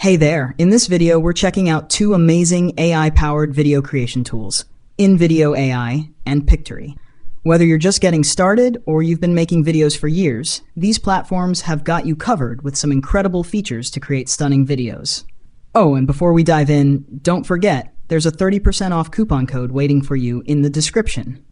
Hey there, in this video we're checking out two amazing AI-powered video creation tools, InVideo AI and Pictory. Whether you're just getting started or you've been making videos for years, these platforms have got you covered with some incredible features to create stunning videos. Oh, and before we dive in, don't forget, there's a 30% off coupon code waiting for you in the description.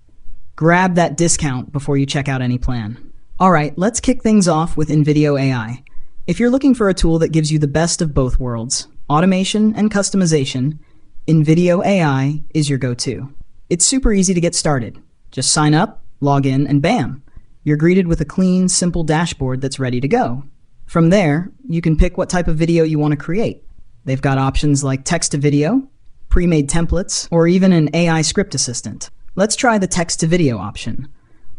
Grab that discount before you check out any plan. Alright, let's kick things off with InVideo AI. If you're looking for a tool that gives you the best of both worlds, automation and customization, InVideo AI is your go-to. It's super easy to get started. Just sign up, log in, and bam! You're greeted with a clean, simple dashboard that's ready to go. From there, you can pick what type of video you want to create. They've got options like text-to-video, pre-made templates, or even an AI script assistant. Let's try the text-to-video option.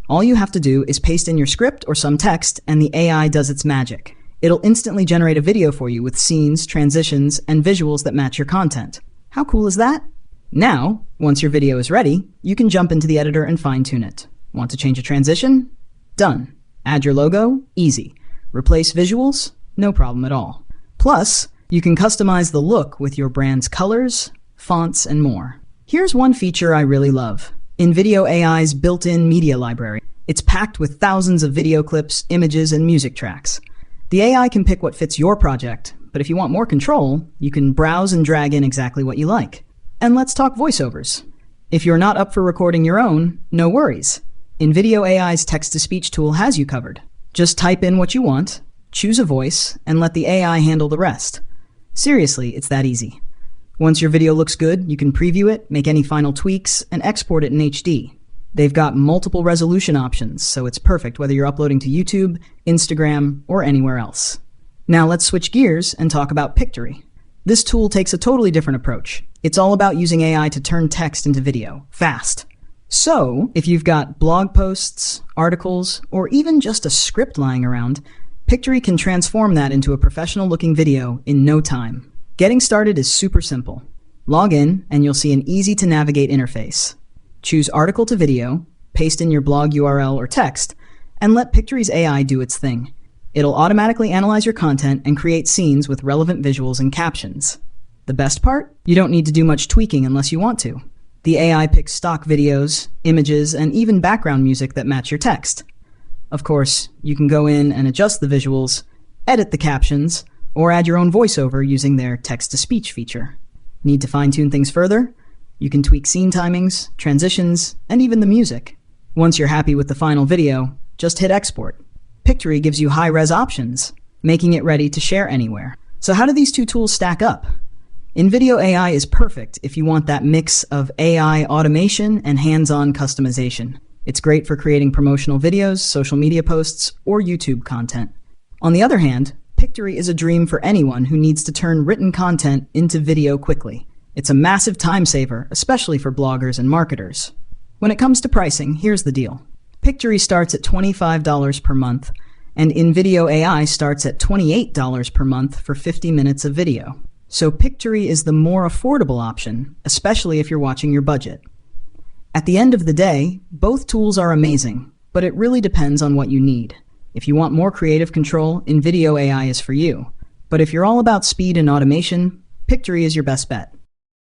All you have to do is paste in your script or some text, and the AI does its magic. It'll instantly generate a video for you with scenes, transitions, and visuals that match your content. How cool is that? Now, once your video is ready, you can jump into the editor and fine-tune it. Want to change a transition? Done. Add your logo? Easy. Replace visuals? No problem at all. Plus, you can customize the look with your brand's colors, fonts, and more. Here's one feature I really love. InVideo AI's built-in media library. It's packed with thousands of video clips, images, and music tracks. The AI can pick what fits your project, but if you want more control, you can browse and drag in exactly what you like. And let's talk voiceovers. If you're not up for recording your own, no worries. InVideo AI's text-to-speech tool has you covered. Just type in what you want, choose a voice, and let the AI handle the rest. Seriously, it's that easy. Once your video looks good, you can preview it, make any final tweaks, and export it in HD. They've got multiple resolution options, so it's perfect whether you're uploading to YouTube, Instagram, or anywhere else. Now let's switch gears and talk about Pictory. This tool takes a totally different approach. It's all about using AI to turn text into video, fast. So, if you've got blog posts, articles, or even just a script lying around, Pictory can transform that into a professional-looking video in no time. Getting started is super simple. Log in, and you'll see an easy-to-navigate interface. Choose Article to Video, paste in your blog URL or text, and let Pictory's AI do its thing. It'll automatically analyze your content and create scenes with relevant visuals and captions. The best part? You don't need to do much tweaking unless you want to. The AI picks stock videos, images, and even background music that match your text. Of course, you can go in and adjust the visuals, edit the captions, or add your own voiceover using their text-to-speech feature. Need to fine-tune things further? You can tweak scene timings, transitions, and even the music. Once you're happy with the final video, just hit export. Pictory gives you high-res options, making it ready to share anywhere. So how do these two tools stack up? InVideo AI is perfect if you want that mix of AI automation and hands-on customization. It's great for creating promotional videos, social media posts, or YouTube content. On the other hand, Pictory is a dream for anyone who needs to turn written content into video quickly. It's a massive time saver, especially for bloggers and marketers. When it comes to pricing, here's the deal. Pictory starts at $25 per month, and InVideo AI starts at $28 per month for 50 minutes of video. So Pictory is the more affordable option, especially if you're watching your budget. At the end of the day, both tools are amazing, but it really depends on what you need. If you want more creative control, InVideo AI is for you. But if you're all about speed and automation, Pictory is your best bet.